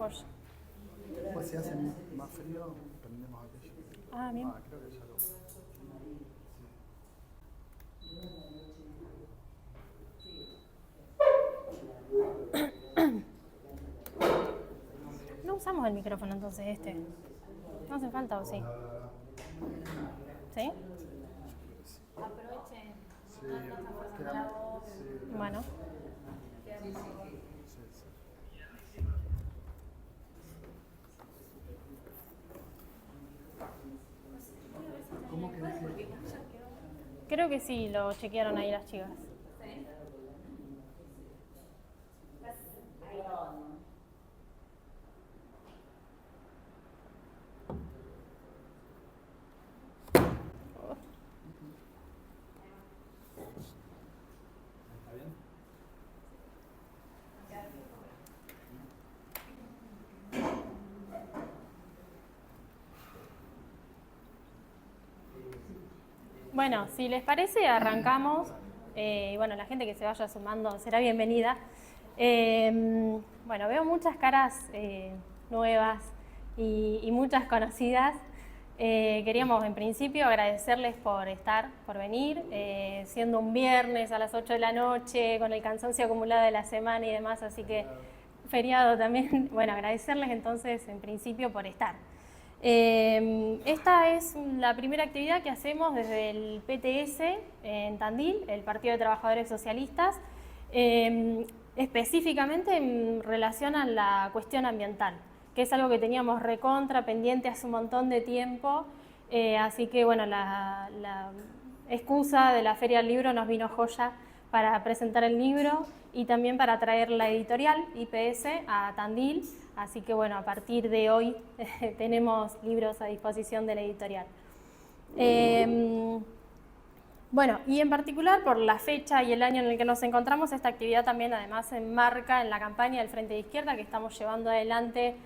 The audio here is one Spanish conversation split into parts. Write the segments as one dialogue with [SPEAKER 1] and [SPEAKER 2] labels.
[SPEAKER 1] mejor.
[SPEAKER 2] Pues si hace más frío, prendemos aquello.
[SPEAKER 1] Ah, bien.
[SPEAKER 2] Creo que ya lo...
[SPEAKER 1] No usamos el micrófono entonces este. No hace falta, ¿o sí? ¿Sí?
[SPEAKER 3] Aprovechen.
[SPEAKER 2] Sí,
[SPEAKER 3] No está fácil la voz.
[SPEAKER 1] Bueno.
[SPEAKER 2] ¿Cómo que
[SPEAKER 1] Creo que sí, lo chequearon ahí las chicas.
[SPEAKER 2] ¿Está bien?
[SPEAKER 1] Bueno, si les parece, arrancamos. Bueno, la gente que se vaya sumando será bienvenida. Bueno, veo muchas caras nuevas y muchas conocidas. Queríamos en principio agradecerles por estar, por venir, siendo un viernes a las 8 de la noche, con el cansancio acumulado de la semana y demás, así que feriado también. Bueno, agradecerles entonces en principio por estar. Esta es la primera actividad que hacemos desde el PTS en Tandil, el Partido de Trabajadores Socialistas, específicamente en relación a la cuestión ambiental, que es algo que teníamos recontra pendiente hace un montón de tiempo, así que bueno, la excusa de la Feria del Libro nos vino joya para presentar el libro y también para traer la editorial IPS a Tandil, así que bueno, a partir de hoy tenemos libros a disposición de la editorial. Bueno, y en particular por la fecha y el año en el que nos encontramos, esta actividad también además se enmarca en la campaña del Frente de Izquierda que estamos llevando adelante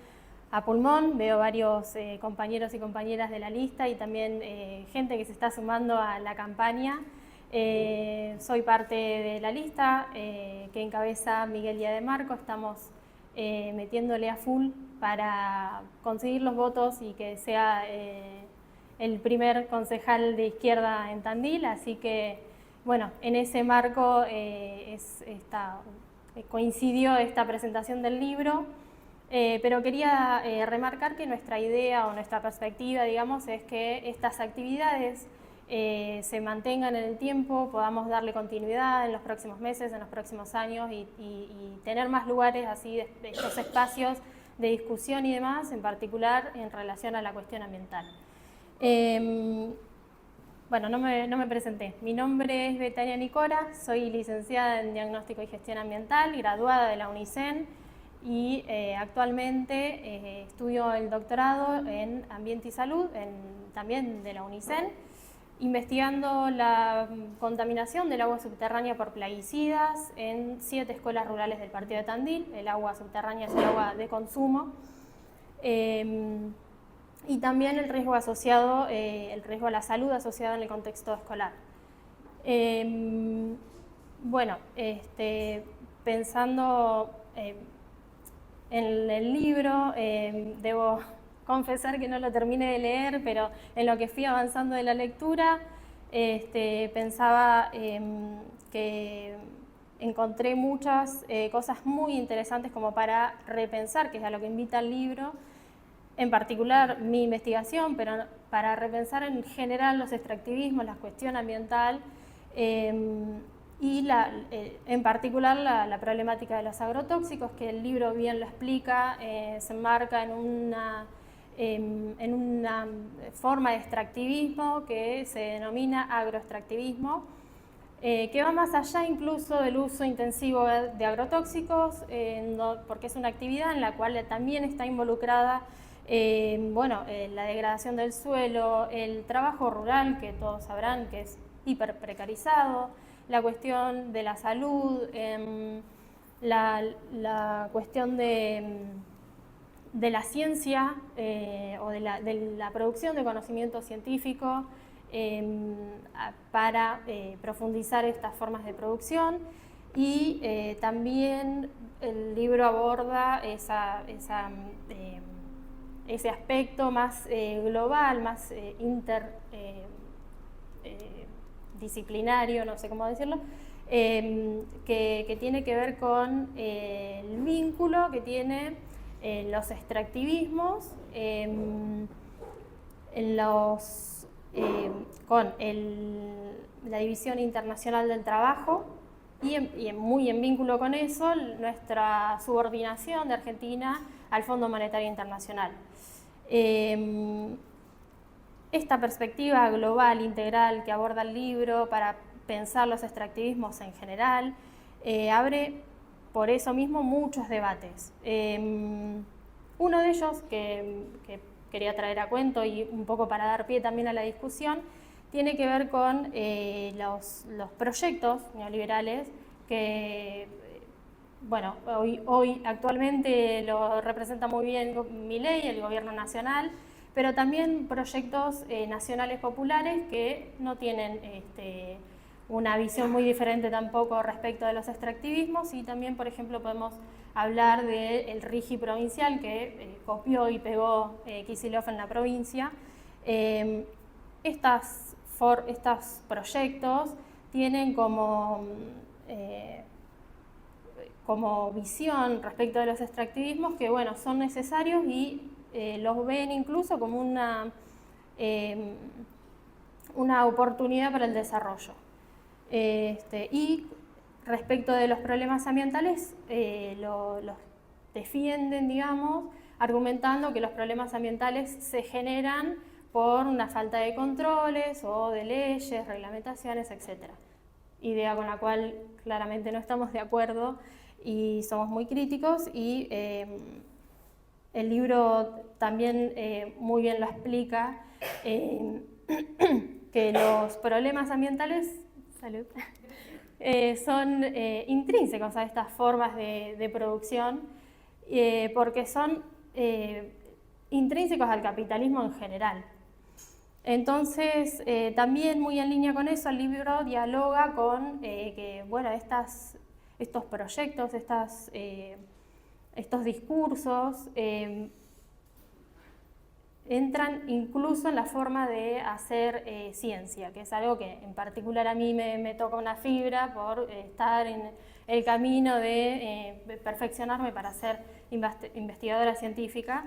[SPEAKER 1] a pulmón. Veo varios compañeros y compañeras de la lista y también gente que se está sumando a la campaña. Soy parte de la lista que encabeza Miguel Díaz de Marco. Estamos metiéndole a full para conseguir los votos y que sea el primer concejal de izquierda en Tandil, así que bueno, en ese marco coincidió esta presentación del libro, pero quería remarcar que nuestra idea o nuestra perspectiva, digamos, es que estas actividades se mantengan en el tiempo, podamos darle continuidad en los próximos meses, en los próximos años y tener más lugares así, de estos espacios de discusión y demás, en particular en relación a la cuestión ambiental. Bueno, no me presenté. Mi nombre es Betania Nicora, soy licenciada en Diagnóstico y Gestión Ambiental, graduada de la UNICEN y actualmente estudio el doctorado en Ambiente y Salud, también de la UNICEN, investigando la contaminación del agua subterránea por plaguicidas en 7 escuelas rurales del partido de Tandil. El agua subterránea es el agua de consumo. Y también el riesgo asociado, el riesgo a la salud asociado en el contexto escolar. Bueno, pensando en el libro, debo confesar que no lo terminé de leer, pero en lo que fui avanzando de la lectura, pensaba que encontré muchas cosas muy interesantes como para repensar, que es a lo que invita el libro, en particular mi investigación, pero para repensar en general los extractivismos, la cuestión ambiental y en particular la problemática de los agrotóxicos, que el libro bien lo explica, se enmarca en una forma de extractivismo que se denomina agroextractivismo, que va más allá incluso del uso intensivo de agrotóxicos, porque es una actividad en la cual también está involucrada la degradación del suelo, el trabajo rural, que todos sabrán que es hiper precarizado, la cuestión de la salud, la cuestión de la ciencia o de la producción de conocimiento científico para profundizar estas formas de producción. y también el libro aborda ese aspecto más global, más interdisciplinario, no sé cómo decirlo, que tiene que ver con el vínculo que tiene los extractivismos con la División Internacional del Trabajo y muy en vínculo con eso nuestra subordinación de Argentina al Fondo Monetario Internacional. Esta perspectiva global, integral que aborda el libro para pensar los extractivismos en general, abre por eso mismo muchos debates. Uno de ellos que quería traer a cuento y un poco para dar pie también a la discusión, tiene que ver con los proyectos neoliberales que, bueno, hoy actualmente lo representa muy bien Milei, el gobierno nacional, pero también proyectos nacionales populares que no tienen una visión muy diferente tampoco respecto de los extractivismos, y también, por ejemplo, podemos hablar del RIGI provincial que copió y pegó Kicillof en la provincia. Estos proyectos tienen como visión respecto de los extractivismos que, bueno, son necesarios y los ven incluso como una oportunidad para el desarrollo. Y respecto de los problemas ambientales, los defienden, digamos, argumentando que los problemas ambientales se generan por una falta de controles o de leyes, reglamentaciones, etc. Idea con la cual claramente no estamos de acuerdo y somos muy críticos, y el libro también muy bien lo explica, que los problemas ambientales son intrínsecos a estas formas de producción, porque son intrínsecos al capitalismo en general. Entonces, también muy en línea con eso, el libro dialoga con que, bueno, estos proyectos, estos discursos entran incluso en la forma de hacer ciencia, que es algo que en particular a mí me toca una fibra por estar en el camino de perfeccionarme para ser investigadora científica.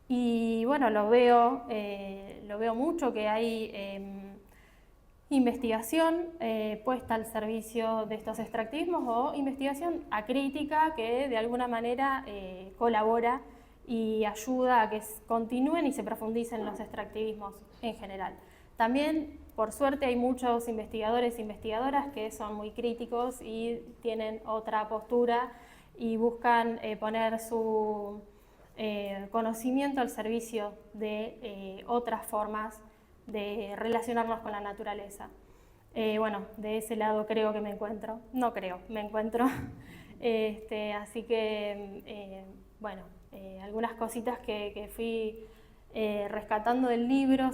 [SPEAKER 1] Y bueno, lo veo mucho, que hay investigación puesta al servicio de estos extractivismos, o investigación acrítica que de alguna manera colabora y ayuda a que continúen y se profundicen los extractivismos en general. También, por suerte, hay muchos investigadores e investigadoras que son muy críticos y tienen otra postura y buscan poner su conocimiento al servicio de otras formas de relacionarnos con la naturaleza. Bueno, de ese lado creo que me encuentro, no creo, me encuentro. Así que, bueno, algunas cositas que fui rescatando del libro,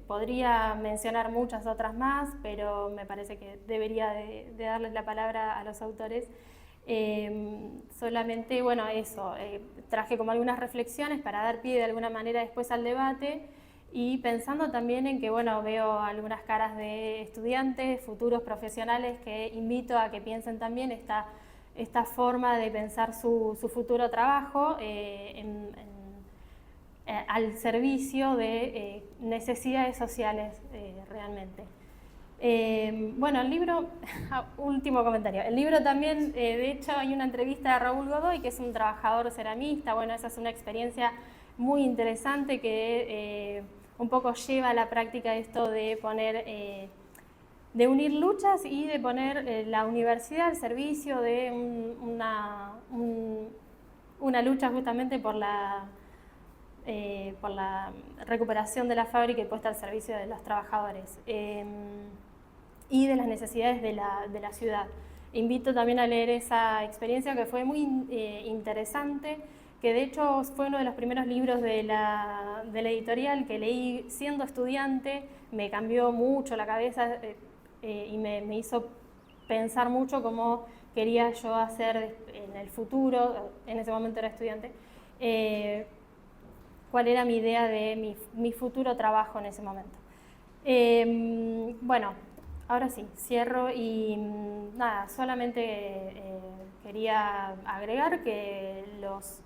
[SPEAKER 1] podría mencionar muchas otras más, pero me parece que debería de darles la palabra a los autores. Solamente, bueno, eso, traje como algunas reflexiones para dar pie de alguna manera después al debate, y pensando también en que, bueno, veo algunas caras de estudiantes, futuros profesionales, que invito a que piensen también esta forma de pensar su futuro trabajo al servicio de necesidades sociales realmente. Bueno, el libro, último comentario, el libro también, de hecho hay una entrevista a Raúl Godoy, que es un trabajador ceramista. Bueno, esa es una experiencia muy interesante que un poco lleva a la práctica esto de poner, de unir luchas y de poner la universidad al servicio de una lucha justamente por la recuperación de la fábrica y puesta al servicio de los trabajadores y de las necesidades de la ciudad. Invito también a leer esa experiencia, que fue muy interesante, que de hecho fue uno de los primeros libros de la editorial que leí siendo estudiante. Me cambió mucho la cabeza, y me hizo pensar mucho cómo quería yo hacer en el futuro, en ese momento era estudiante, cuál era mi idea de mi futuro trabajo en ese momento. Bueno, ahora sí, cierro y nada, solamente quería agregar que les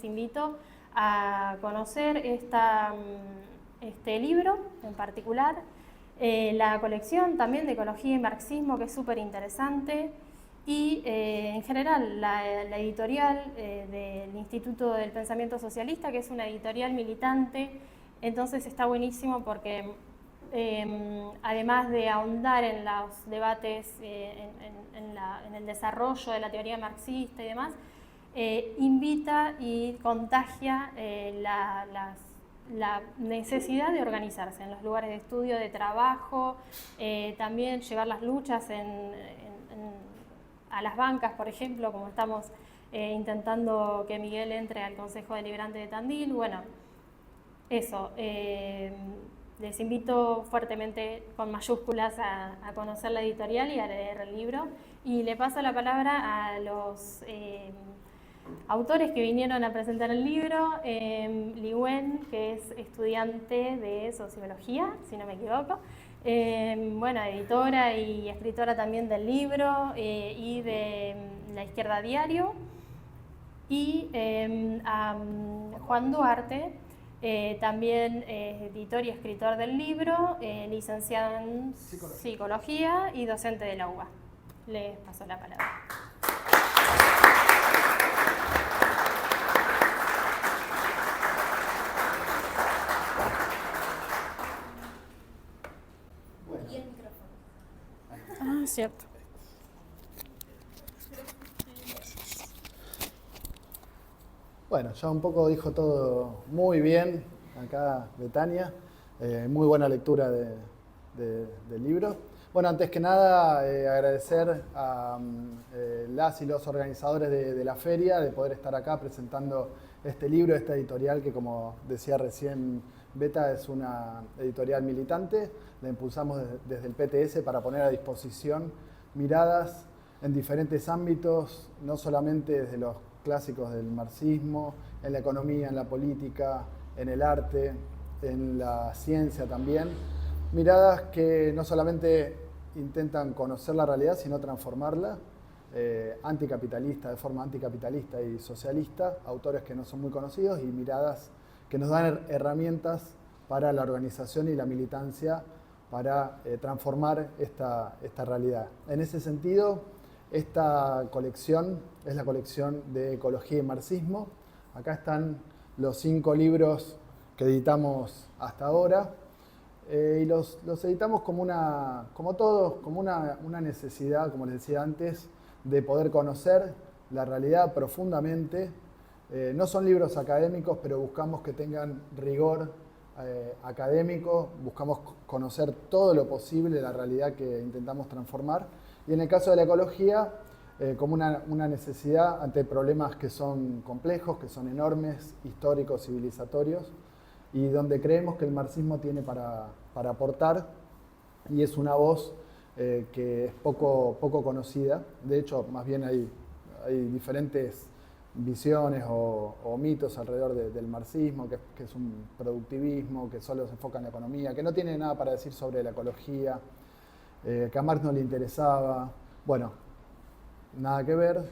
[SPEAKER 1] invito a conocer este libro en particular, la colección también de Ecología y Marxismo, que es súper interesante, y en general la editorial del Instituto del Pensamiento Socialista, que es una editorial militante, entonces está buenísimo porque además de ahondar en los debates, en el desarrollo de la teoría marxista y demás, invita y contagia la necesidad de organizarse en los lugares de estudio, de trabajo, también llevar las luchas a las bancas, por ejemplo, como estamos intentando que Miguel entre al Consejo Deliberante de Tandil. Bueno, eso, les invito fuertemente, con mayúsculas, a conocer la editorial y a leer el libro. Y le paso la palabra a los autores que vinieron a presentar el libro. Li Wen, que es estudiante de Sociología, si no me equivoco. Bueno, editora y escritora también del libro y de La Izquierda Diario. Y a Juan Duarte, también editor y escritor del libro, licenciado en Psicología y docente de la UBA. Les paso la palabra.
[SPEAKER 3] Y el micrófono.
[SPEAKER 1] Ah, cierto.
[SPEAKER 2] Bueno, ya un poco dijo todo muy bien acá Betania. Muy buena lectura del libro. Bueno, antes que nada, agradecer a las y los organizadores de la feria de poder estar acá presentando este libro, esta editorial que, como decía recién Beta, es una editorial militante. La impulsamos desde el PTS para poner a disposición miradas en diferentes ámbitos, no solamente desde los clásicos del marxismo, en la economía, en la política, en el arte, en la ciencia también. Miradas que no solamente intentan conocer la realidad, sino transformarla, anticapitalista, de forma anticapitalista y socialista, autores que no son muy conocidos y miradas que nos dan herramientas para la organización y la militancia para transformar esta realidad. En ese sentido, esta colección es la colección de Ecología y Marxismo. Acá están los 5 libros que editamos hasta ahora. Y los editamos como todos, como una necesidad, como les decía antes, de poder conocer la realidad profundamente. No son libros académicos, pero buscamos que tengan rigor académico, buscamos conocer todo lo posible de la realidad que intentamos transformar. Y en el caso de la ecología, como una necesidad ante problemas que son complejos, que son enormes, históricos, civilizatorios, y donde creemos que el marxismo tiene para aportar, y es una voz que es poco conocida. De hecho, más bien hay diferentes visiones o mitos alrededor del marxismo, que es un productivismo, que solo se enfoca en la economía, que no tiene nada para decir sobre la ecología, que a Marx no le interesaba. Bueno, nada que ver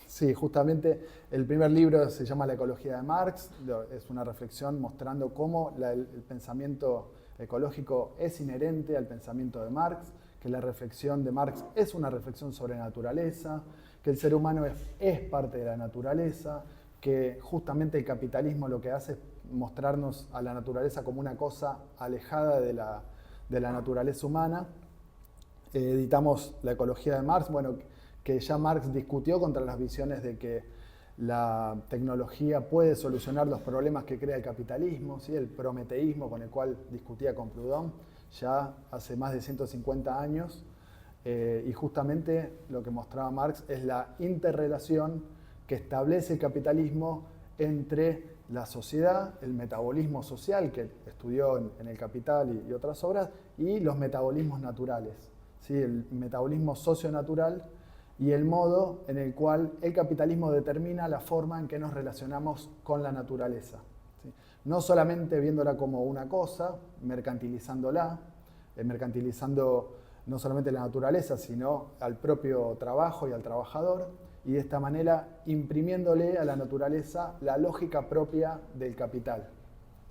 [SPEAKER 2] sí, justamente el primer libro se llama La ecología de Marx. Es una reflexión mostrando cómo el pensamiento ecológico es inherente al pensamiento de Marx, que la reflexión de Marx es una reflexión sobre naturaleza, que el ser humano es parte de la naturaleza, que justamente el capitalismo lo que hace es mostrarnos a la naturaleza como una cosa alejada de la naturaleza humana. Editamos La ecología de Marx, bueno, que ya Marx discutió contra las visiones de que la tecnología puede solucionar los problemas que crea el capitalismo, ¿sí? El prometeísmo con el cual discutía con Proudhon ya hace más de 150 años. Y justamente lo que mostraba Marx es la interrelación que establece el capitalismo entre la sociedad, el metabolismo social, que estudió en El Capital y otras obras, y los metabolismos naturales, ¿sí? El metabolismo socionatural y el modo en el cual el capitalismo determina la forma en que nos relacionamos con la naturaleza, ¿sí? No solamente viéndola como una cosa, mercantilizándola, mercantilizando no solamente la naturaleza, sino al propio trabajo y al trabajador, y de esta manera imprimiéndole a la naturaleza la lógica propia del capital,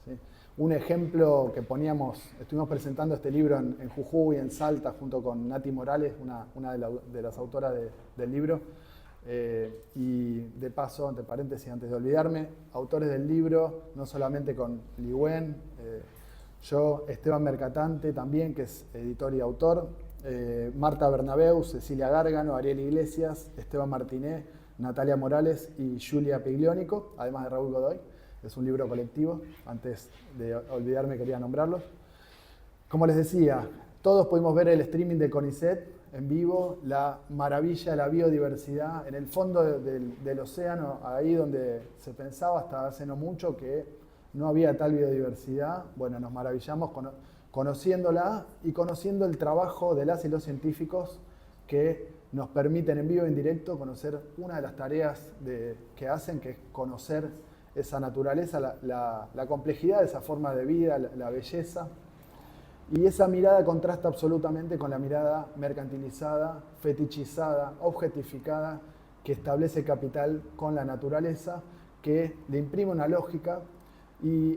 [SPEAKER 2] ¿sí? Un ejemplo que estuvimos presentando este libro en Jujuy, en Salta, junto con Nati Morales, una de las autoras del libro, y de paso, entre paréntesis, antes de olvidarme, autores del libro, no solamente con Li Wen, yo, Esteban Mercatante también, que es editor y autor, Marta Bernabeu, Cecilia Gárgano, Ariel Iglesias, Esteban Martínez, Natalia Morales y Julia Piglionico, además de Raúl Godoy. Es un libro colectivo, antes de olvidarme quería nombrarlos. Como les decía, todos pudimos ver el streaming de CONICET en vivo, la maravilla de la biodiversidad en el fondo del océano, ahí donde se pensaba hasta hace no mucho que no había tal biodiversidad. Bueno, nos maravillamos conociéndola y conociendo el trabajo de las y los científicos que nos permiten en vivo e en directo conocer una de las tareas que hacen, que es conocer esa naturaleza, la complejidad de esa forma de vida, la belleza. Y esa mirada contrasta absolutamente con la mirada mercantilizada, fetichizada, objetificada, que establece el capital con la naturaleza, que le imprime una lógica. Y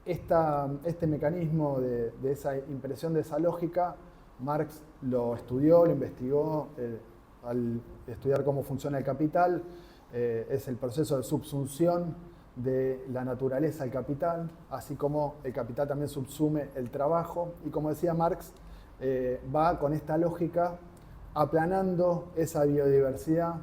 [SPEAKER 2] este mecanismo de esa impresión de esa lógica, Marx lo estudió, lo investigó al estudiar cómo funciona el capital. Es el proceso de subsunción de la naturaleza al capital, así como el capital también subsume el trabajo. Y como decía Marx, va con esta lógica aplanando esa biodiversidad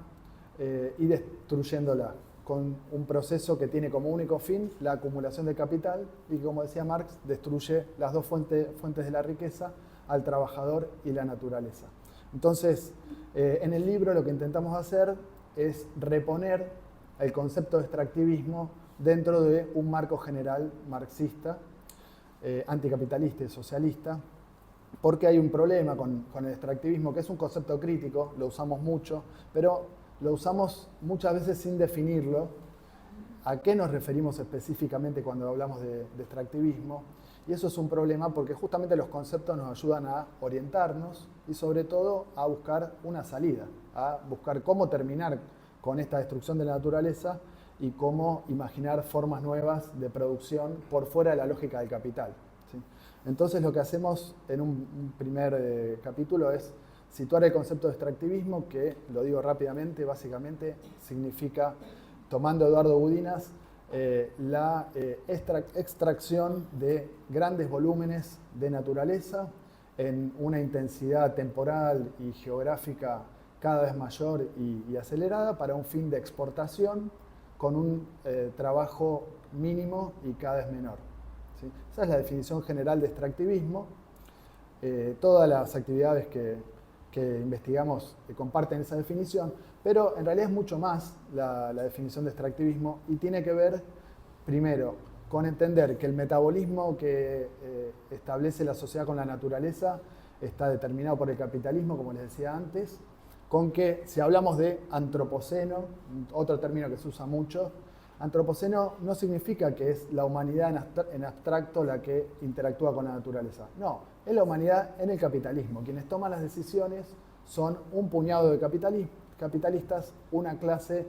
[SPEAKER 2] y destruyéndola, con un proceso que tiene como único fin la acumulación de capital y, como decía Marx, destruye las dos fuentes de la riqueza, al trabajador y la naturaleza. Entonces, en el libro lo que intentamos hacer es reponer el concepto de extractivismo dentro de un marco general marxista, anticapitalista y socialista, porque hay un problema con el extractivismo, que es un concepto crítico, lo usamos mucho, pero lo usamos muchas veces sin definirlo. ¿A qué nos referimos específicamente cuando hablamos de extractivismo? Y eso es un problema porque justamente los conceptos nos ayudan a orientarnos y sobre todo a buscar una salida, a buscar cómo terminar con esta destrucción de la naturaleza y cómo imaginar formas nuevas de producción por fuera de la lógica del capital, ¿sí? Entonces lo que hacemos en un primer capítulo es situar el concepto de extractivismo, que, lo digo rápidamente, básicamente significa, tomando Eduardo Budinas, la extracción de grandes volúmenes de naturaleza en una intensidad temporal y geográfica cada vez mayor y acelerada para un fin de exportación con un trabajo mínimo y cada vez menor, ¿sí? Esa es la definición general de extractivismo. Todas las actividades que investigamos comparten esa definición, pero en realidad es mucho más la definición de extractivismo y tiene que ver, primero, con entender que el metabolismo que establece la sociedad con la naturaleza está determinado por el capitalismo, como les decía antes, con que si hablamos de antropoceno, otro término que se usa mucho, antropoceno no significa que es la humanidad en abstracto la que interactúa con la naturaleza. No, es la humanidad en el capitalismo. Quienes toman las decisiones son un puñado de capitalistas, una clase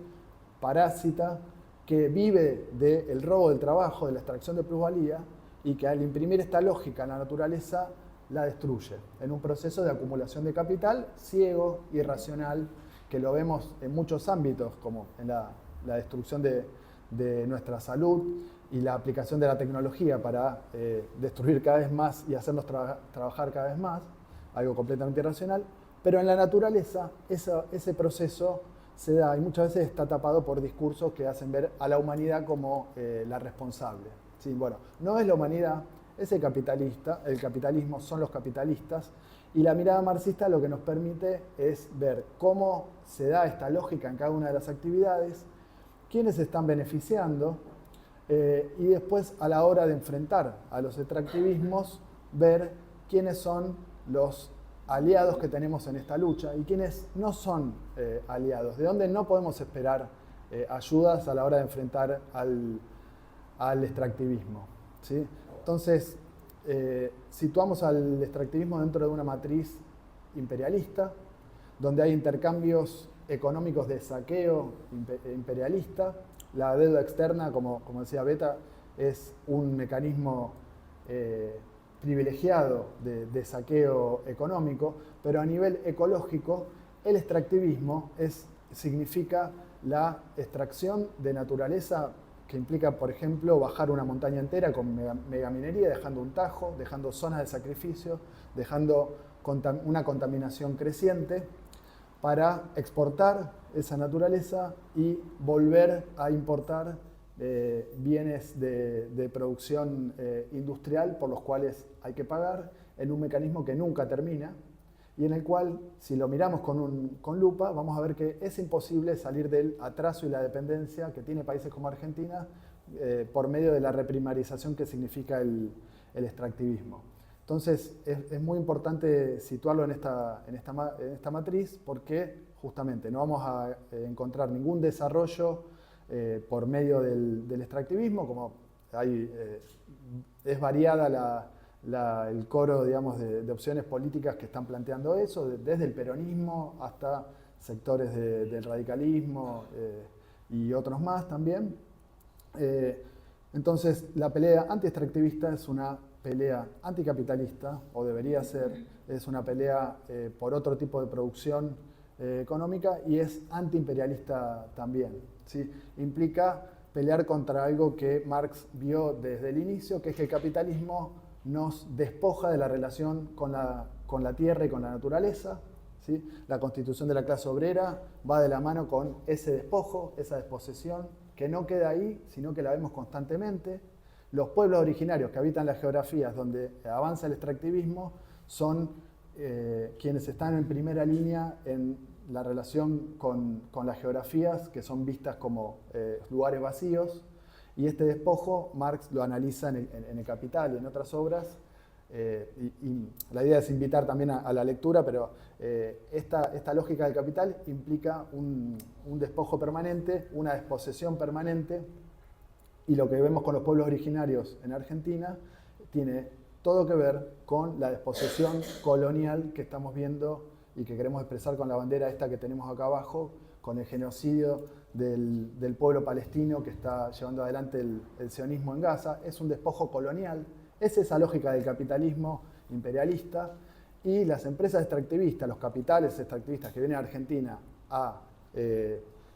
[SPEAKER 2] parásita que vive del robo del trabajo, de la extracción de plusvalía, y que al imprimir esta lógica a la naturaleza la destruye en un proceso de acumulación de capital ciego, irracional, que lo vemos en muchos ámbitos, como en la destrucción de nuestra salud y la aplicación de la tecnología para destruir cada vez más y hacernos trabajar cada vez más, algo completamente irracional, pero en la naturaleza ese proceso se da y muchas veces está tapado por discursos que hacen ver a la humanidad como la responsable. Sí, bueno, no es la humanidad, es el capitalismo son los capitalistas, y la mirada marxista lo que nos permite es ver cómo se da esta lógica en cada una de las actividades, quiénes se están beneficiando, Y después, a la hora de enfrentar a los extractivismos, ver quiénes son los aliados que tenemos en esta lucha y quiénes no son aliados, de dónde no podemos esperar ayudas a la hora de enfrentar al extractivismo, ¿sí? Entonces, situamos al extractivismo dentro de una matriz imperialista, donde hay intercambios económicos de saqueo imperialista. La deuda externa, como decía Beta, es un mecanismo privilegiado de saqueo económico, pero a nivel ecológico, el extractivismo significa la extracción de naturaleza que implica, por ejemplo, bajar una montaña entera con megaminería, dejando un tajo, dejando zonas de sacrificio, dejando una contaminación creciente, para exportar esa naturaleza y volver a importar bienes de producción industrial por los cuales hay que pagar en un mecanismo que nunca termina y en el cual, si lo miramos con lupa, vamos a ver que es imposible salir del atraso y la dependencia que tiene países como Argentina por medio de la reprimarización que significa el extractivismo. Entonces, es muy importante situarlo en esta matriz porque justamente no vamos a encontrar ningún desarrollo por medio del extractivismo, como es variada el coro, digamos, de opciones políticas que están planteando eso, desde el peronismo hasta sectores del radicalismo y otros más también. Entonces, la pelea anti-extractivista es una pelea anticapitalista, o debería ser, es una pelea por otro tipo de producción económica y es antiimperialista también, ¿sí? Implica pelear contra algo que Marx vio desde el inicio, que es que el capitalismo nos despoja de la relación con la tierra y con la naturaleza, ¿sí? La constitución de la clase obrera va de la mano con ese despojo, esa desposesión, que no queda ahí, sino que la vemos constantemente. Los pueblos originarios que habitan las geografías donde avanza el extractivismo son quienes están en primera línea en la relación con las geografías, que son vistas como lugares vacíos. Y este despojo Marx lo analiza en el Capital y en otras obras. Y la idea es invitar también a la lectura, pero esta lógica del Capital implica un despojo permanente, una desposesión permanente. Y lo que vemos con los pueblos originarios en Argentina tiene todo que ver con la desposesión colonial que estamos viendo y que queremos expresar con la bandera esta que tenemos acá abajo, con el genocidio del pueblo palestino que está llevando adelante el sionismo en Gaza. Es un despojo colonial, es esa lógica del capitalismo imperialista, y las empresas extractivistas, los capitales extractivistas que vienen a Argentina a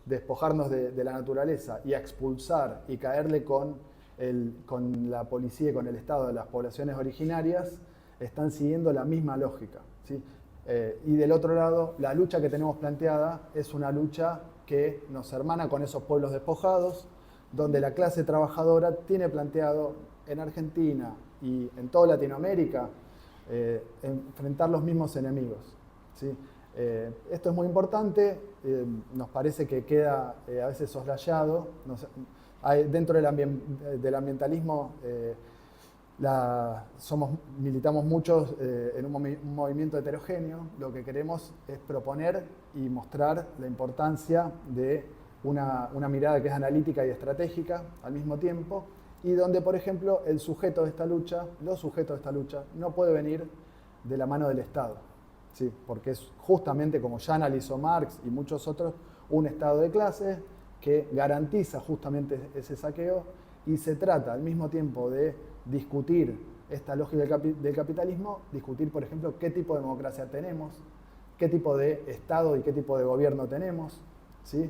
[SPEAKER 2] despojarnos de la naturaleza y a expulsar y caerle con la policía y con el Estado de las poblaciones originarias, están siguiendo la misma lógica, ¿sí? Y del otro lado, la lucha que tenemos planteada es una lucha que nos hermana con esos pueblos despojados, donde la clase trabajadora tiene planteado en Argentina y en toda Latinoamérica enfrentar los mismos enemigos, ¿sí? Esto es muy importante, nos parece que queda a veces soslayado. Dentro del ambientalismo militamos muchos en un movimiento heterogéneo. Lo que queremos es proponer y mostrar la importancia de una mirada que es analítica y estratégica al mismo tiempo, y donde, por ejemplo, los sujetos de esta lucha no puede venir de la mano del Estado, ¿sí? Porque es justamente, como ya analizó Marx y muchos otros, un Estado de clase que garantiza justamente ese saqueo, y se trata al mismo tiempo de discutir esta lógica del capitalismo, discutir, por ejemplo, qué tipo de democracia tenemos, qué tipo de Estado y qué tipo de gobierno tenemos, ¿sí?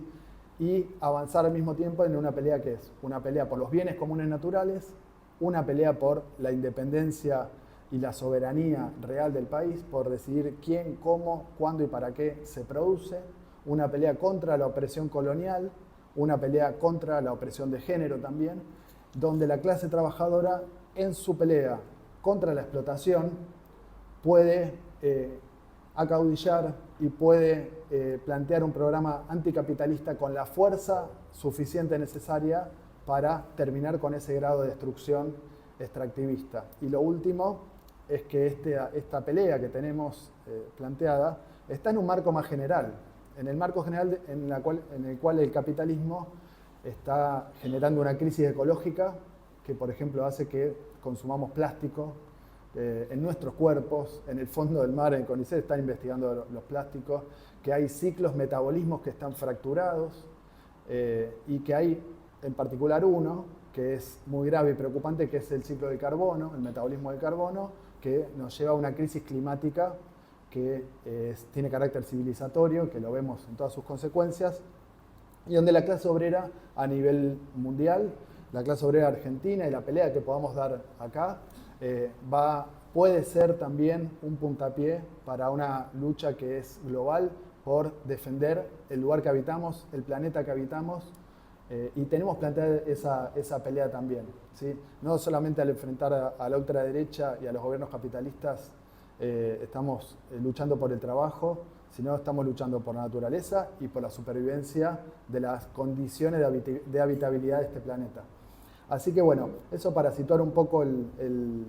[SPEAKER 2] Y avanzar al mismo tiempo en una pelea que es una pelea por los bienes comunes naturales, una pelea por la independencia y la soberanía real del país, por decidir quién, cómo, cuándo y para qué se produce, una pelea contra la opresión colonial, una pelea contra la opresión de género también, donde la clase trabajadora en su pelea contra la explotación puede acaudillar y puede plantear un programa anticapitalista con la fuerza suficiente necesaria para terminar con ese grado de destrucción extractivista. Y lo último es que esta pelea que tenemos planteada está en un marco más general, en el marco general en el cual el capitalismo está generando una crisis ecológica que, por ejemplo, hace que consumamos plástico en nuestros cuerpos, en el fondo del mar. En CONICET están investigando los plásticos, que hay ciclos, metabolismos que están fracturados y que hay en particular uno que es muy grave y preocupante, que es el ciclo del carbono, el metabolismo del carbono, que nos lleva a una crisis climática que tiene carácter civilizatorio, que lo vemos en todas sus consecuencias, y donde la clase obrera a nivel mundial, la clase obrera argentina y la pelea que podamos dar acá, puede ser también un puntapié para una lucha que es global por defender el lugar que habitamos, el planeta que habitamos, y tenemos planteada esa pelea también, ¿sí? No solamente al enfrentar a la ultraderecha y a los gobiernos capitalistas estamos luchando por el trabajo, sino estamos luchando por la naturaleza y por la supervivencia de las condiciones de habitabilidad de este planeta. Así que bueno, eso para situar un poco el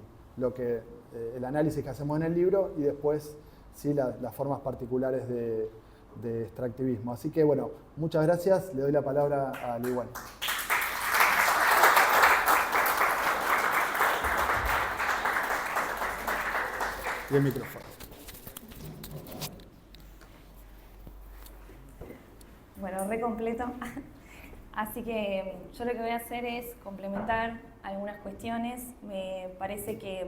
[SPEAKER 2] análisis que hacemos en el libro y después sí, las formas particulares de extractivismo. Así que bueno, muchas gracias. Le doy la palabra a Liwan. Y el micrófono.
[SPEAKER 3] Bueno, re completo. Así que yo lo que voy a hacer es complementar algunas cuestiones. Me parece que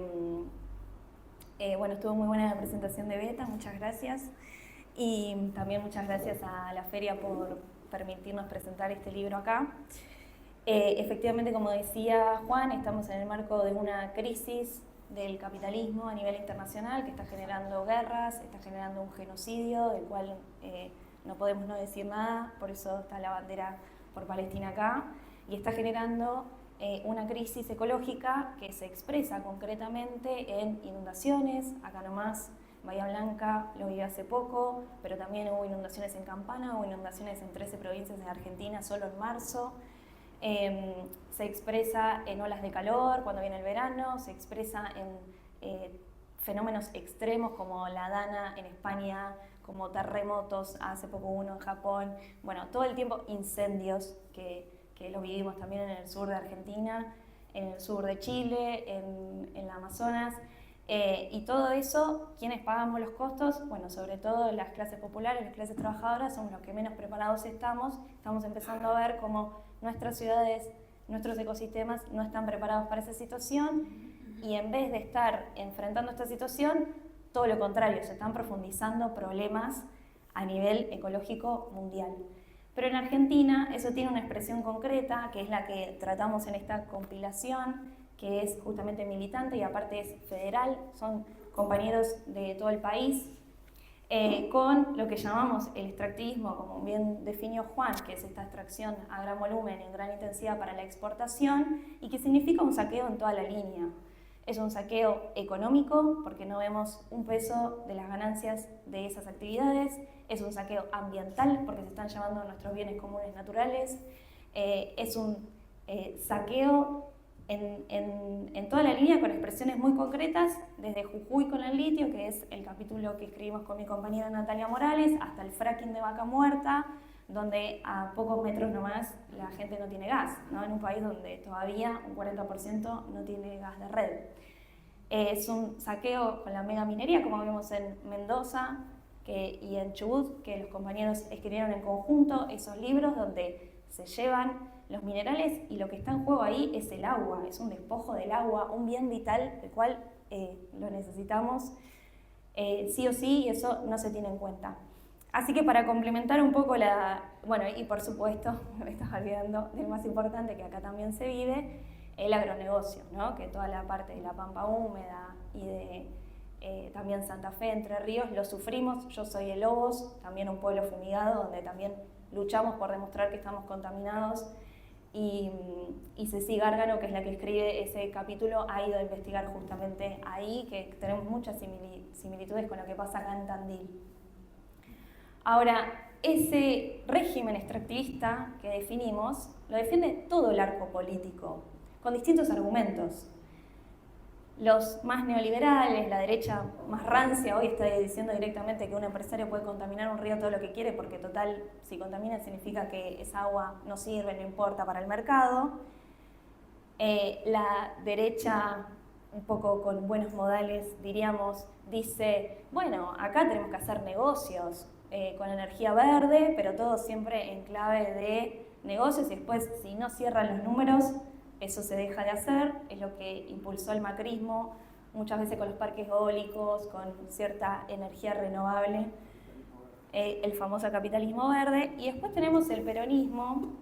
[SPEAKER 3] bueno, estuvo muy buena la presentación de Beta, muchas gracias. Y también muchas gracias a la feria por permitirnos presentar este libro acá. Efectivamente, como decía Juan, estamos en el marco de una crisis del capitalismo a nivel internacional que está generando guerras, está generando un genocidio del cual no podemos no decir nada, por eso está la bandera por Palestina acá, y está generando una crisis ecológica que se expresa concretamente en inundaciones, acá nomás, Bahía Blanca lo vi hace poco, pero también hubo inundaciones en Campana, hubo inundaciones en 13 provincias de Argentina solo en marzo. Se expresa en olas de calor cuando viene el verano, se expresa en fenómenos extremos como la Dana en España, como terremotos, hace poco uno en Japón, bueno, todo el tiempo incendios que lo vivimos también en el sur de Argentina, en el sur de Chile, en el Amazonas. Y todo eso, ¿quiénes pagamos los costos? Bueno, sobre todo las clases populares, las clases trabajadoras, somos los que menos preparados estamos empezando a ver cómo nuestras ciudades, nuestros ecosistemas no están preparados para esa situación y en vez de estar enfrentando esta situación, todo lo contrario, se están profundizando problemas a nivel ecológico mundial. Pero en Argentina eso tiene una expresión concreta, que es la que tratamos en esta compilación, que es justamente militante y aparte es federal, son compañeros de todo el país, con lo que llamamos el extractivismo, como bien definió Juan, que es esta extracción a gran volumen en gran intensidad para la exportación y que significa un saqueo en toda la línea. Es un saqueo económico, porque no vemos un peso de las ganancias de esas actividades, es un saqueo ambiental, porque se están llevando nuestros bienes comunes naturales, es un saqueo en toda la línea con expresiones muy concretas, desde Jujuy con el litio, que es el capítulo que escribimos con mi compañera Natalia Morales, hasta el fracking de Vaca Muerta, donde a pocos metros nomás la gente no tiene gas, ¿no? En un país donde todavía un 40% no tiene gas de red. Es un saqueo con la mega minería, como vemos en Mendoza y en Chubut, que los compañeros escribieron en conjunto esos libros donde se llevan los minerales y lo que está en juego ahí es el agua, es un despojo del agua, un bien vital del cual lo necesitamos sí o sí, y eso no se tiene en cuenta. Así que para complementar un poco bueno, y por supuesto, me estás olvidando del más importante que acá también se vive, el agronegocio, ¿no? Que toda la parte de la Pampa Húmeda y de también Santa Fe, Entre Ríos, lo sufrimos. Yo soy de Lobos, también un pueblo fumigado, donde también luchamos por demostrar que estamos contaminados. Y Ceci Gárgano, que es la que escribe ese capítulo, ha ido a investigar justamente ahí, que tenemos muchas similitudes con lo que pasa acá en Tandil. Ahora, ese régimen extractivista que definimos lo defiende todo el arco político, con distintos argumentos. Los más neoliberales, la derecha más rancia, hoy está diciendo directamente que un empresario puede contaminar un río todo lo que quiere porque total, si contamina significa que esa agua no sirve, no importa para el mercado. La derecha, un poco con buenos modales, diríamos, dice, bueno, acá tenemos que hacer negocios con energía verde, pero todo siempre en clave de negocios y después, si no cierran los números, eso se deja de hacer, es lo que impulsó el macrismo, muchas veces con los parques eólicos, con cierta energía renovable, el famoso capitalismo verde. Y después tenemos el peronismo,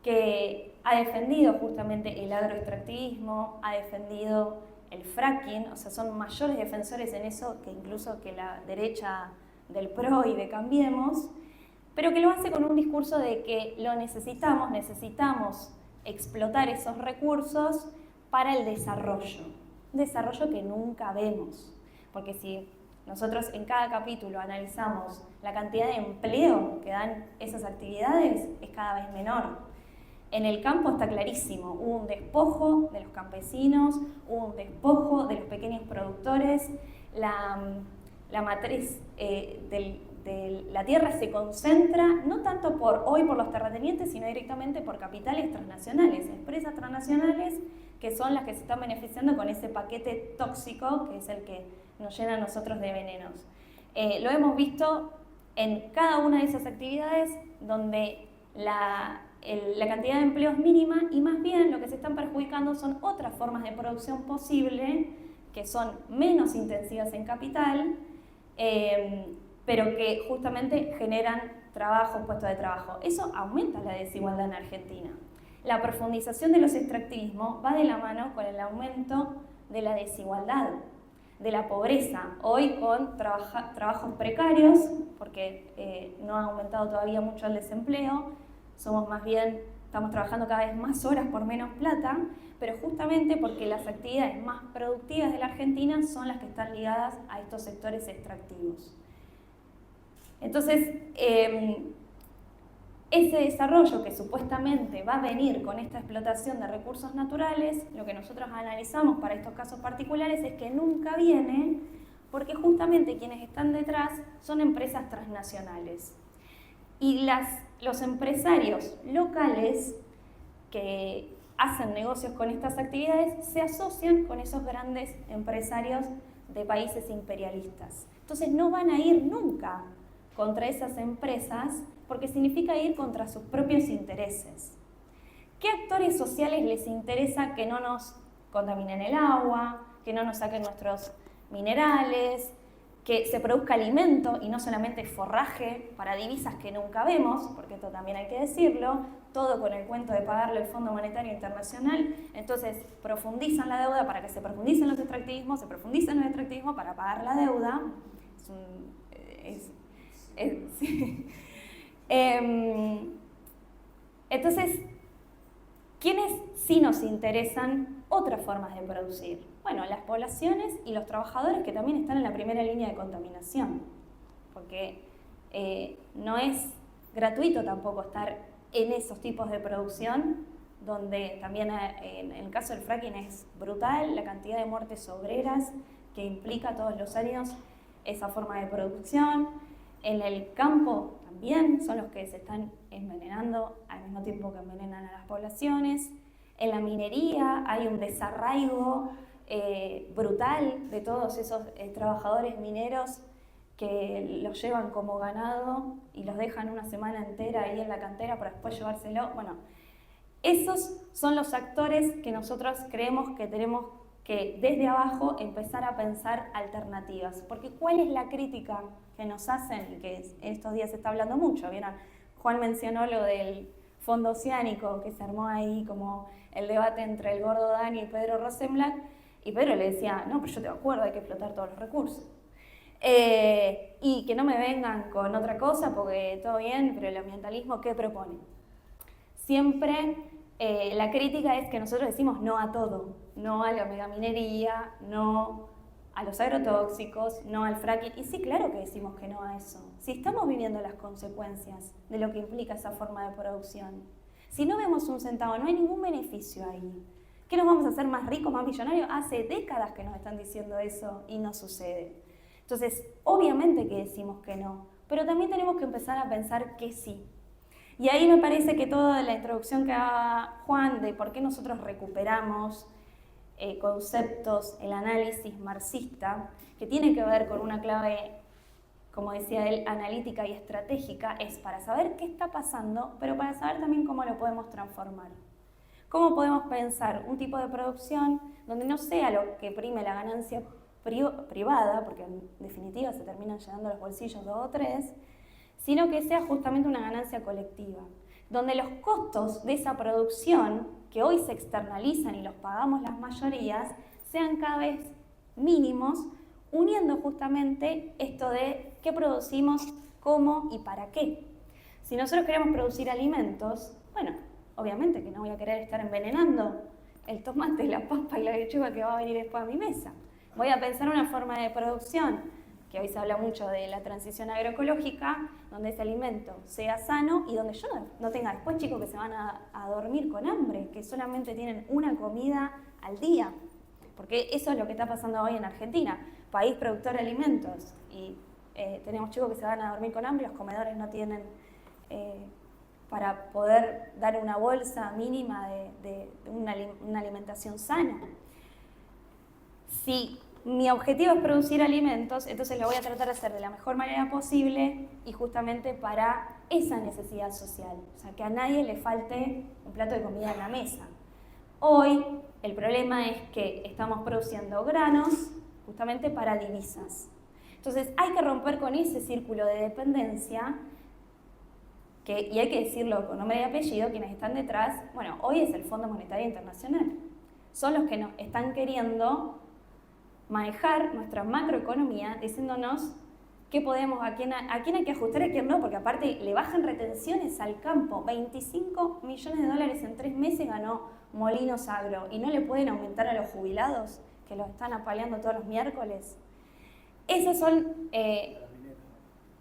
[SPEAKER 3] que ha defendido justamente el agroextractivismo, ha defendido el fracking, o sea, son mayores defensores en eso que incluso que la derecha del PRO y de Cambiemos, pero que lo hace con un discurso de que lo necesitamos explotar esos recursos para el desarrollo, un desarrollo que nunca vemos, porque si nosotros en cada capítulo analizamos la cantidad de empleo que dan esas actividades, es cada vez menor. En el campo está clarísimo, hubo un despojo de los campesinos, hubo un despojo de los pequeños productores, la matriz de la tierra se concentra no tanto por los terratenientes, sino directamente por capitales transnacionales, empresas transnacionales que son las que se están beneficiando con ese paquete tóxico que es el que nos llena a nosotros de venenos. Lo hemos visto en cada una de esas actividades donde la cantidad de empleo es mínima y más bien lo que se están perjudicando son otras formas de producción posible que son menos intensivas en capital, pero que justamente generan trabajo, puestos de trabajo. Eso aumenta la desigualdad en Argentina. La profundización de los extractivismos va de la mano con el aumento de la desigualdad, de la pobreza. Hoy con trabajos precarios, porque no ha aumentado todavía mucho el desempleo, estamos trabajando cada vez más horas por menos plata, pero justamente porque las actividades más productivas de la Argentina son las que están ligadas a estos sectores extractivos. Entonces, ese desarrollo que supuestamente va a venir con esta explotación de recursos naturales, lo que nosotros analizamos para estos casos particulares es que nunca viene porque justamente quienes están detrás son empresas transnacionales. Y los empresarios locales que hacen negocios con estas actividades se asocian con esos grandes empresarios de países imperialistas. Entonces no van a ir nunca contra esas empresas porque significa ir contra sus propios intereses. ¿Qué actores sociales les interesa que no nos contaminen el agua, que no nos saquen nuestros minerales, que se produzca alimento y no solamente forraje para divisas que nunca vemos, porque esto también hay que decirlo, todo con el cuento de pagarle al Fondo Monetario Internacional? Entonces profundizan la deuda para que se profundicen los extractivismos, se profundizan los extractivismos para pagar la deuda. Sí. Entonces, ¿quiénes sí nos interesan otras formas de producir? Bueno, las poblaciones y los trabajadores que también están en la primera línea de contaminación, porque no es gratuito tampoco estar en esos tipos de producción, donde también en el caso del fracking es brutal la cantidad de muertes obreras que implica todos los años esa forma de producción. En el campo también son los que se están envenenando al mismo tiempo que envenenan a las poblaciones. En la minería hay un desarraigo brutal de todos esos trabajadores mineros que los llevan como ganado y los dejan una semana entera ahí en la cantera para después llevárselo. Bueno, esos son los actores que nosotros creemos que tenemos que desde abajo empezar a pensar alternativas. Porque ¿cuál es la crítica que nos hacen y que en estos días se está hablando mucho? ¿Vieron? Juan mencionó lo del Fondo Oceánico, que se armó ahí como el debate entre el gordo Dani y Pedro Rosenblatt, y Pedro le decía, no, pero yo te acuerdo, hay que explotar todos los recursos. Y que no me vengan con otra cosa, porque todo bien, pero el ambientalismo, ¿qué propone? Siempre la crítica es que nosotros decimos no a todo, no a la megaminería, no a los agrotóxicos, no al fracking. Y sí, claro que decimos que no a eso. Si estamos viviendo las consecuencias de lo que implica esa forma de producción, si no vemos un centavo, no hay ningún beneficio ahí. ¿Qué nos vamos a hacer más ricos, más millonarios? Hace décadas que nos están diciendo eso y no sucede. Entonces, obviamente que decimos que no, pero también tenemos que empezar a pensar que sí. Y ahí me parece que toda la introducción que haga Juan de por qué nosotros recuperamos conceptos, el análisis marxista, que tiene que ver con una clave, como decía él, analítica y estratégica, es para saber qué está pasando, pero para saber también cómo lo podemos transformar. ¿Cómo podemos pensar un tipo de producción donde no sea lo que prime la ganancia privada, porque en definitiva se terminan llenando los bolsillos 2 o 3, sino que sea justamente una ganancia colectiva, donde los costos de esa producción, que hoy se externalizan y los pagamos las mayorías, sean cada vez mínimos, uniendo justamente esto de qué producimos, cómo y para qué. Si nosotros queremos producir alimentos, bueno, obviamente que no voy a querer estar envenenando el tomate, la papa y la lechuga que va a venir después a mi mesa. Voy a pensar una forma de producción, que hoy se habla mucho de la transición agroecológica, donde ese alimento sea sano y donde yo no tenga después chicos que se van a dormir con hambre, que solamente tienen una comida al día. Porque eso es lo que está pasando hoy en Argentina, país productor de alimentos. Y tenemos chicos que se van a dormir con hambre, los comedores no tienen para poder dar una bolsa mínima de una alimentación sana. Si mi objetivo es producir alimentos, entonces lo voy a tratar de hacer de la mejor manera posible y justamente para esa necesidad social. O sea, que a nadie le falte un plato de comida en la mesa. Hoy el problema es que estamos produciendo granos justamente para divisas. Entonces hay que romper con ese círculo de dependencia y hay que decirlo con nombre y apellido, quienes están detrás, bueno, hoy es el Fondo Monetario Internacional. Son los que nos están queriendo manejar nuestra macroeconomía diciéndonos qué podemos, a quién hay que ajustar y a quién no, porque aparte le bajan retenciones al campo. 25 millones de dólares en 3 meses ganó Molinos Agro y no le pueden aumentar a los jubilados que los están apaleando todos los miércoles. Esas son...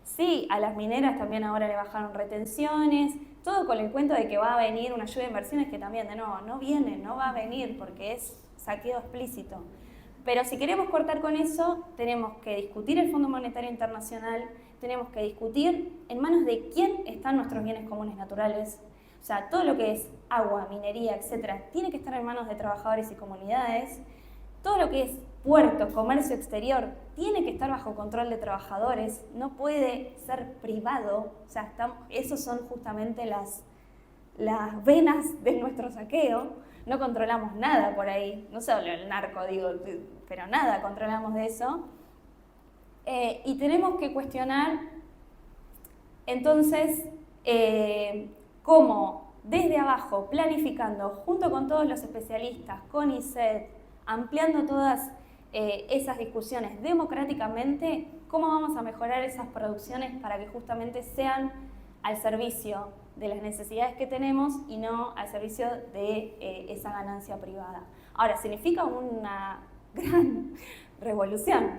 [SPEAKER 3] sí, a las mineras también ahora le bajaron retenciones, todo con el cuento de que va a venir una lluvia de inversiones que también no viene, no va a venir porque es saqueo explícito. Pero si queremos cortar con eso, tenemos que discutir el Fondo Monetario Internacional, tenemos que discutir en manos de quién están nuestros bienes comunes naturales. O sea, todo lo que es agua, minería, etcétera, tiene que estar en manos de trabajadores y comunidades. Todo lo que es puertos, comercio exterior, tiene que estar bajo control de trabajadores, no puede ser privado. O sea, esos son justamente las venas de nuestro saqueo. No controlamos nada por ahí, no solo el narco, digo, pero nada controlamos de eso. Y tenemos que cuestionar, entonces, cómo desde abajo, planificando, junto con todos los especialistas, con ISED, ampliando todas esas discusiones democráticamente, cómo vamos a mejorar esas producciones para que justamente sean al servicio de las necesidades que tenemos y no al servicio de esa ganancia privada. Ahora, significa una gran revolución,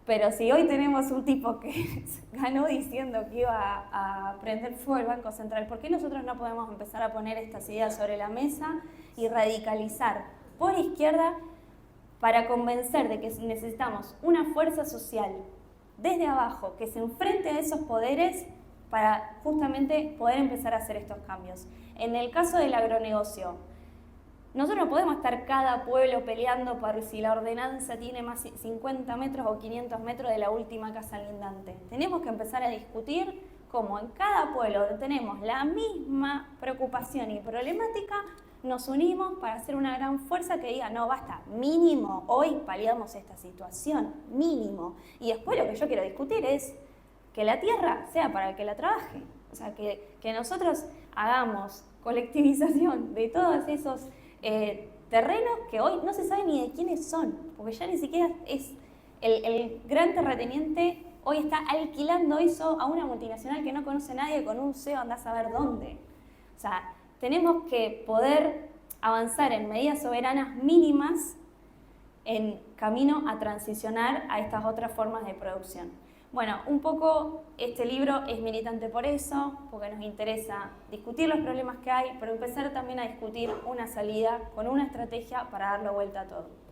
[SPEAKER 3] pero si hoy tenemos un tipo que ganó diciendo que iba a prender fuego el Banco Central, ¿por qué nosotros no podemos empezar a poner estas ideas sobre la mesa y radicalizar por izquierda para convencer de que necesitamos una fuerza social desde abajo que se enfrente a esos poderes para justamente poder empezar a hacer estos cambios? En el caso del agronegocio, nosotros no podemos estar cada pueblo peleando por si la ordenanza tiene más 50 metros o 500 metros de la última casa lindante. Tenemos que empezar a discutir cómo en cada pueblo donde tenemos la misma preocupación y problemática, nos unimos para hacer una gran fuerza que diga, no, basta, mínimo, hoy paliamos esta situación, mínimo. Y después lo que yo quiero discutir es que la tierra sea para el que la trabaje. O sea, que nosotros hagamos colectivización de todos esos terrenos que hoy no se sabe ni de quiénes son, porque ya ni siquiera es el gran terrateniente hoy está alquilando eso a una multinacional que no conoce a nadie con un CEO anda a saber dónde. O sea, tenemos que poder avanzar en medidas soberanas mínimas en camino a transicionar a estas otras formas de producción. Bueno, un poco este libro es militante por eso, porque nos interesa discutir los problemas que hay, pero empezar también a discutir una salida con una estrategia para darle vuelta a todo.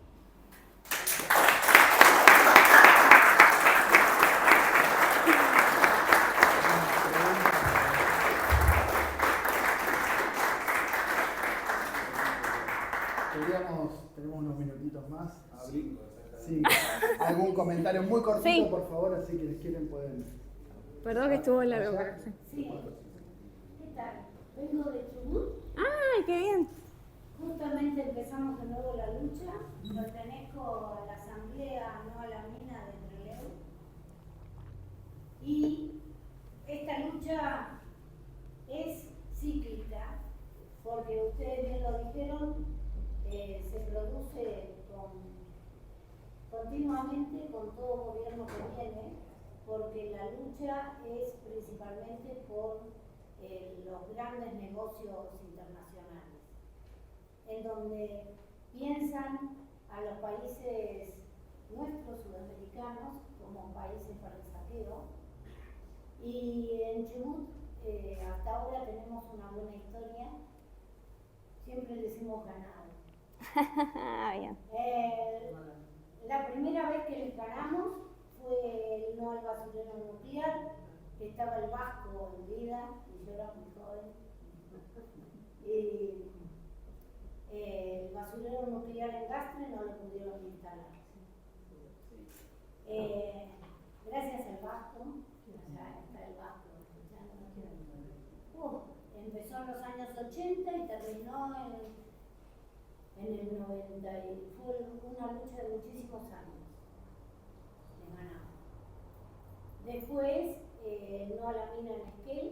[SPEAKER 2] Tenemos unos minutitos más. Sí, algún comentario muy cortito, sí, por favor, así que les quieren pueden.
[SPEAKER 3] Perdón que estuvo largo.
[SPEAKER 4] Sí. ¿Qué tal? Vengo de Chubut.
[SPEAKER 3] ¡Ay, qué bien!
[SPEAKER 4] Justamente empezamos de nuevo la lucha. Pertenezco a la asamblea No a la Mina de Trelew. Y esta lucha es cíclica, porque ustedes bien lo dijeron, se produce continuamente con todo gobierno que viene, porque la lucha es principalmente por los grandes negocios internacionales, en donde piensan a los países nuestros, sudamericanos, como países para el saqueo. Y en Chubut, hasta ahora tenemos una buena historia, siempre decimos ganado.
[SPEAKER 3] Bien.
[SPEAKER 4] La primera vez que les ganamos fue el no al basurero nuclear, que estaba el Vasco en vida, y yo era muy joven. Y el basurero nuclear en Gastre no lo pudieron instalar. Gracias al Vasco, allá está el Vasco, empezó en los años 80 y terminó en el 90, y fue una lucha de muchísimos años de ganado. Después, no a la mina en Esquel,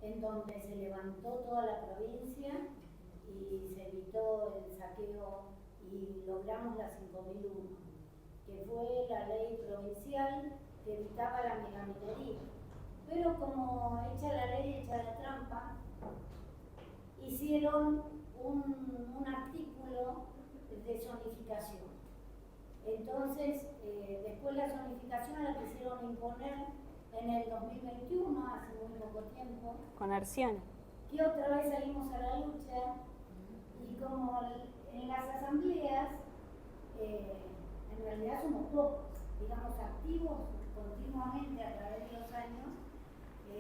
[SPEAKER 4] en donde se levantó toda la provincia y se evitó el saqueo y logramos la 5001, que fue la ley provincial que evitaba la megaminería. Pero como hecha la ley, hecha la trampa, hicieron un artículo de zonificación. Entonces, después la zonificación la quisieron imponer en el 2021, hace muy poco tiempo.
[SPEAKER 3] Con Arciona.
[SPEAKER 4] Y otra vez salimos a la lucha, y como en las asambleas, en realidad somos pocos, digamos, activos continuamente a través de los años,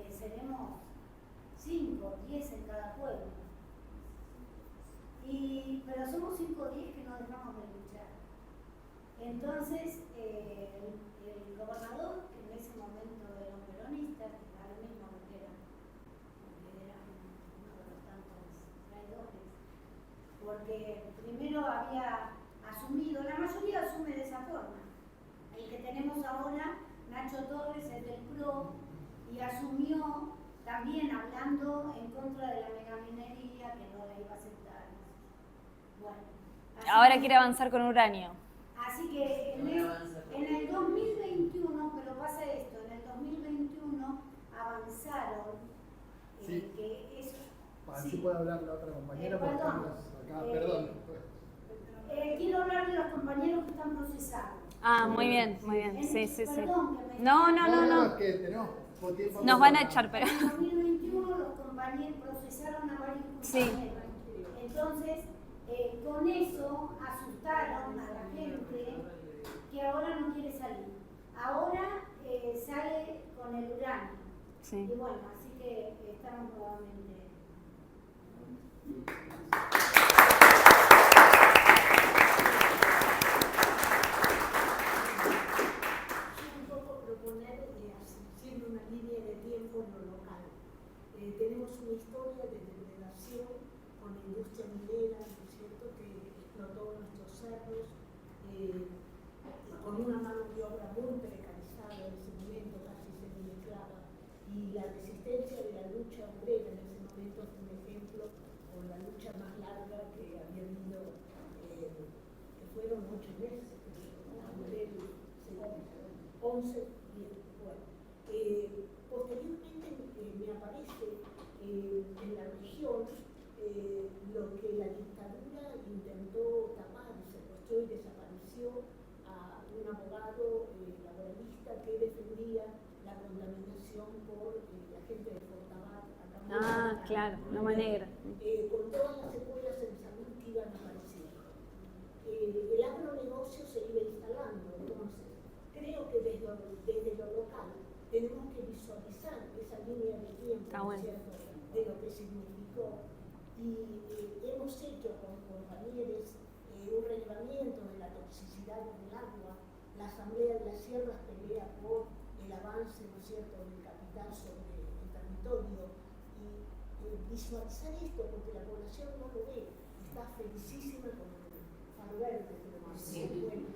[SPEAKER 4] seremos 5 o 10 en cada pueblo. Pero somos 5 o 10 que no dejamos de luchar. Entonces, el gobernador, que en ese momento era un peronista, que era lo mismo que era uno de los tantos traidores, porque primero había asumido, la mayoría asume de esa forma. El que tenemos ahora, Nacho Torres, es del PRO, y asumió también hablando en contra de la megaminería, que no la iba a aceptar. Bueno,
[SPEAKER 3] ahora quiere avanzar con uranio.
[SPEAKER 4] Así que en el 2021, pero pasa esto, en el 2021 avanzaron,
[SPEAKER 2] sí,
[SPEAKER 4] que es...
[SPEAKER 2] Así
[SPEAKER 4] sí,
[SPEAKER 2] puede hablar la otra compañera, porque estamos acá, perdón.
[SPEAKER 4] Quiero hablar de los compañeros que están procesando.
[SPEAKER 3] Ah, muy bien, muy bien, sí.
[SPEAKER 4] Perdón, que me...
[SPEAKER 3] No.
[SPEAKER 2] Es que tenemos tiempo.
[SPEAKER 3] Nos van a echar, pero...
[SPEAKER 4] En el 2021 los compañeros procesaron a varios compañeros.
[SPEAKER 3] Sí.
[SPEAKER 4] Entonces, con eso asustaron a la gente que ahora no quiere salir. Ahora sale con el uranio.
[SPEAKER 3] Sí.
[SPEAKER 4] Y bueno, así que estamos nuevamente.
[SPEAKER 5] Un poco proponer, siendo una línea de tiempo en lo local. Tenemos una historia de degradación con la industria minera, ¿no es cierto?, que explotó nuestros cerros, con una mano de obra muy precarizada en ese momento, casi semi-esclava, y la resistencia de la lucha obrera en ese momento fue un ejemplo, con la lucha más larga que había habido, que fueron 8 meses, a nivel 11 días. Bueno, posteriormente me aparece en la región lo que la dictadura intentó tapar, secuestró y desapareció conoció a un abogado laboralista que defendía la contaminación por la gente de Fortabat.
[SPEAKER 3] Claro, Loma Negra.
[SPEAKER 5] Con todas las secuelas en salud que iban apareciendo. El agronegocio se iba instalando, entonces creo que desde lo local tenemos que visualizar esa línea de tiempo, ¿no es cierto?, de lo que significó. Y hemos hecho con compañeros un relevamiento de la toxicidad del agua. La Asamblea de las Sierras pelea por el avance, ¿no es cierto?, del capital sobre el territorio. Y visualizar esto, porque la población no lo ve, está felicísima con el Faro Verde, pero más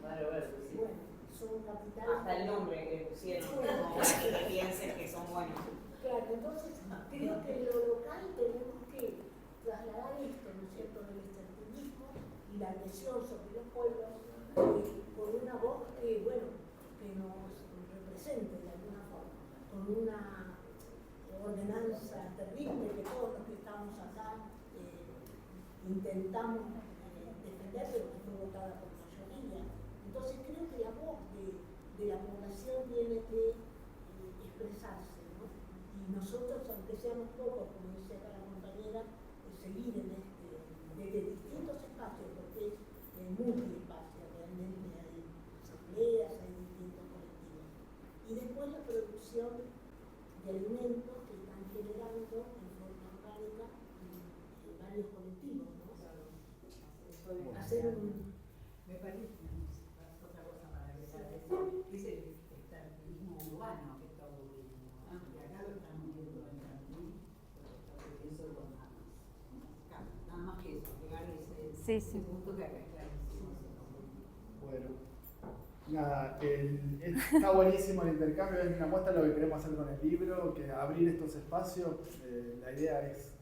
[SPEAKER 6] Faro Verde, sí.
[SPEAKER 5] Bueno, son capitales.
[SPEAKER 6] Hasta el nombre que pusieron, como que piensen que son buenos.
[SPEAKER 5] Claro, entonces creo que en lo local tenemos que trasladar esto, ¿no es cierto?, del extractivismo y la agresión sobre los pueblos con una voz que, bueno, que nos represente de alguna forma, con una ordenanza terrible que todos los que estamos acá intentamos defender, pero que fue votada por mayoría. Entonces creo que la voz de la población tiene que expresarse, ¿no? Y nosotros, aunque seamos pocos, como decía acá la compañera, seguir desde distintos espacios, porque es multiespacio, realmente hay asambleas, hay distintos colectivos. Y después la producción de alimentos que están generando en forma orgánica varios colectivos, ¿no? Hacer un...
[SPEAKER 7] Me parece otra cosa para agregar, es el extractivismo urbano que está ocurriendo, ¿no? Y acá lo estamos viendo en Tandil, eso es nada más que eso, llegar a ese punto que acá es clarísimo.
[SPEAKER 2] Bueno, nada, está buenísimo el intercambio, es una muestra de lo que queremos hacer con el libro, que abrir estos espacios. La idea es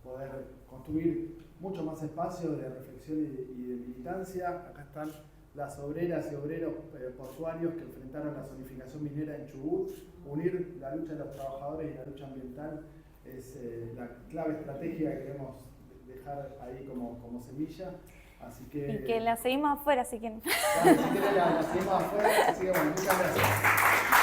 [SPEAKER 2] poder construir mucho más espacios de reflexión y de militancia. Acá están las obreras y obreros portuarios que enfrentaron la zonificación minera en Chubut. Unir la lucha de los trabajadores y la lucha ambiental es la clave estratégica que queremos dejar ahí como semilla. Así que,
[SPEAKER 3] y que la seguimos afuera, así que...
[SPEAKER 2] Claro, si quieren la seguimos afuera, así que bueno, muchas gracias.